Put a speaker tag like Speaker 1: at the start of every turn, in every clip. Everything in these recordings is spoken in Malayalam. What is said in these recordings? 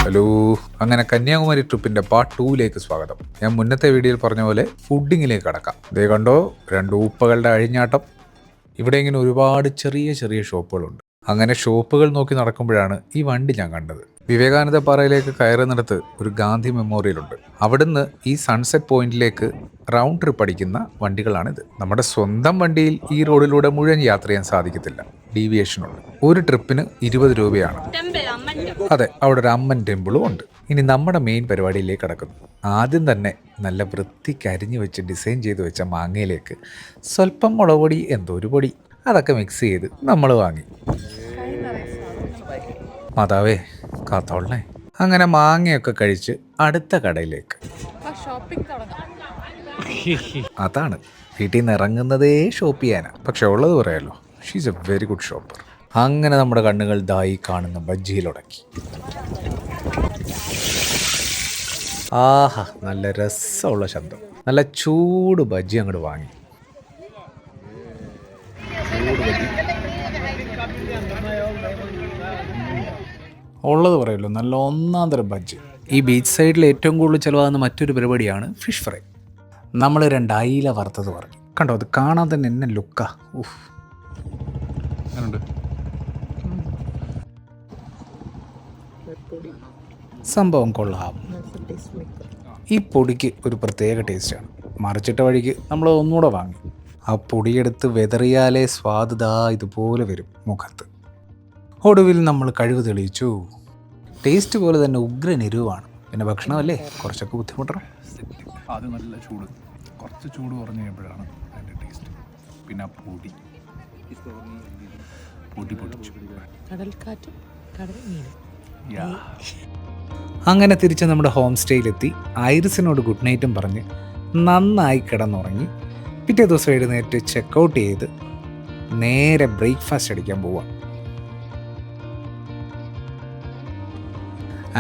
Speaker 1: ഹലോ, അങ്ങനെ കന്യാകുമാരി ട്രിപ്പിന്റെ പാർട്ട് 2ലേക്ക് സ്വാഗതം. ഞാൻ മുന്നത്തെ വീഡിയോയിൽ പറഞ്ഞ പോലെ ഫുഡിങ്ങിലേക്ക് കടക്കാം. ദേ കണ്ടോ, 2 ഉപ്പകളുടെ അഴിഞ്ഞാട്ടം. ഇവിടെ ഇങ്ങനെ ഒരുപാട് ചെറിയ ചെറിയ ഷോപ്പുകളുണ്ട്. അങ്ങനെ ഷോപ്പുകൾ നോക്കി നടക്കുമ്പോഴാണ് ഈ വണ്ടി ഞാൻ കണ്ടത്. വിവേകാനന്ദ പാറയിലേക്ക് കയറുന്നിടത്ത് ഒരു ഗാന്ധി മെമ്മോറിയൽ ഉണ്ട്. അവിടുന്ന് ഈ സൺസെറ്റ് പോയിന്റിലേക്ക് റൗണ്ട് ട്രിപ്പ് അടിക്കുന്ന വണ്ടികളാണിത്. നമ്മുടെ സ്വന്തം വണ്ടിയിൽ ഈ റോഡിലൂടെ മുഴുവൻ യാത്ര ചെയ്യാൻ സാധിക്കത്തില്ല, ഡീവിയേഷൻ ഉണ്ട്. ഒരു ട്രിപ്പിന് 20 രൂപയാണ്. അതെ, അവിടെ ഒരു അമ്മൻ ടെമ്പിളും ഉണ്ട്. ഇനി നമ്മുടെ മെയിൻ പരിപാടിയിലേക്ക് കടക്കുന്നു. ആദ്യം തന്നെ നല്ല വൃത്തിക്ക് അരിഞ്ഞു വെച്ച് ഡിസൈൻ ചെയ്ത് വെച്ച മാങ്ങയിലേക്ക് സ്വല്പം മുളക് പൊടി, എന്തോ ഒരു പൊടി, അതൊക്കെ മിക്സ് ചെയ്ത് നമ്മൾ വാങ്ങി. മാതാവേ കാത്തോളണേ. അങ്ങനെ മാങ്ങയൊക്കെ കഴിച്ച് അടുത്ത കടയിലേക്ക്. അതാണ്, വീട്ടിൽ നിന്ന് ഇറങ്ങുന്നതേ ഷോപ്പ് ചെയ്യാനാ. പക്ഷെ ഉള്ളത് പറയാലോ, she's A very good shopper. അങ്ങനെ നമ്മുടെ കണ്ണുകൾ ദായി കാണുന്ന ബജ്ജിയിലുടക്കി. ആഹാ, നല്ല രസമുള്ള ശബ്ദം. നല്ല ചൂട് ബജ്ജി അങ്ങോട്ട് വാങ്ങി. ഉള്ളത് പറയുമല്ലോ, നല്ല ഒന്നാം തരം ബജ്ജി. ഈ ബീച്ച് സൈഡിൽ ഏറ്റവും കൂടുതൽ ചിലവാകുന്ന മറ്റൊരു പരിപാടിയാണ് ഫിഷ് ഫ്രൈ. നമ്മൾ 2 അയില വറുത്തത് പറഞ്ഞു. കണ്ടോ, അത് കാണാൻ തന്നെ എന്നെ ലുക്കാ. സംഭവം കൊള്ളാം. ഈ പൊടിക്ക് ഒരു പ്രത്യേക ടേസ്റ്റാണ്. മറിച്ചിട്ട വഴിക്ക് നമ്മൾ ഒന്നുകൂടെ വാങ്ങി. ആ പൊടിയെടുത്ത് വെതറിയാലേ സ്വാദ് ഇതുപോലെ വരും മുഖത്ത്. ഒടുവിൽ നമ്മൾ കഴിവ് തെളിയിച്ചു. ടേസ്റ്റ് പോലെ തന്നെ ഉഗ്രൻ എരിവാണ്. പിന്നെ ഭക്ഷണമല്ലേ, കുറച്ചൊക്കെ ബുദ്ധിമുട്ടണം.
Speaker 2: അത് നല്ല ചൂട്, കുറച്ച് ചൂട് കുറഞ്ഞ് കഴിയുമ്പോഴാണ് അതിൻ്റെ ടേസ്റ്റ്. പിന്നെ ആ പൊടി പൊടിച്ചു.
Speaker 3: കടൽക്കാറ്റും കടൽ മീനും.
Speaker 1: അങ്ങനെ തിരിച്ച് നമ്മുടെ ഹോം സ്റ്റേയിലെത്തി ഐറിസിനോട് ഗുഡ് നൈറ്റും പറഞ്ഞ് നന്നായി കിടന്നുറങ്ങി. പിറ്റേ ദിവസം എഴുന്നേറ്റ് ചെക്കൗട്ട് ചെയ്ത് നേരെ ബ്രേക്ക്ഫാസ്റ്റ് അടിക്കാൻ പോവാം.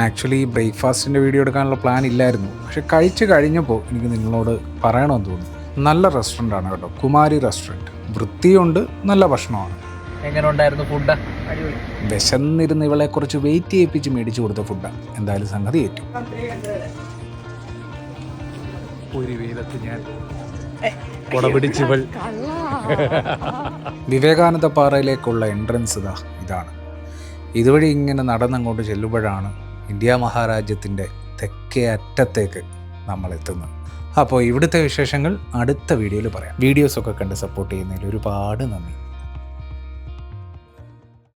Speaker 1: ആക്ച്വലി ബ്രേക്ക്ഫാസ്റ്റിൻ്റെ വീഡിയോ എടുക്കാനുള്ള പ്ലാൻ ഇല്ലായിരുന്നു. പക്ഷെ കഴിച്ച് കഴിഞ്ഞപ്പോൾ എനിക്ക് നിങ്ങളോട് പറയണമെന്ന് തോന്നുന്നു. നല്ല റെസ്റ്റോറൻ്റ് ആണ് കേട്ടോ, കുമാരി റെസ്റ്റോറൻറ്റ്. വൃത്തിയുണ്ട്, നല്ല ഭക്ഷണമാണ്.
Speaker 3: എങ്ങനെ ഉണ്ടായിരുന്നു ഫുഡ്?
Speaker 1: വിശന്നിരുന്ന് ഇവളെ കുറച്ച് വെയിറ്റ് ചെയ്യിപ്പിച്ച് മേടിച്ചു കൊടുത്ത ഫുഡാണ്. എന്തായാലും സംഗതി ഏറ്റു.
Speaker 2: ഒരു വെയിലത്ത് ഞാൻ കൊടപിടിച്ചിവൾ.
Speaker 1: വിവേകാനന്ദ പാറയിലേക്കുള്ള എൻട്രൻസ് ഇതാണ്. ഇതുവഴി ഇങ്ങനെ നടന്നങ്ങോട്ട് ചെല്ലുമ്പോഴാണ് ഇന്ത്യ മഹാരാജ്യത്തിൻ്റെ തെക്കേ അറ്റത്തേക്ക് നമ്മൾ എത്തുന്നത്. അപ്പോൾ ഇവിടുത്തെ വിശേഷങ്ങൾ അടുത്ത വീഡിയോയിൽ പറയാം. വീഡിയോസൊക്കെ കണ്ട് സപ്പോർട്ട് ചെയ്യുന്നതിൽ ഒരുപാട് നന്ദി.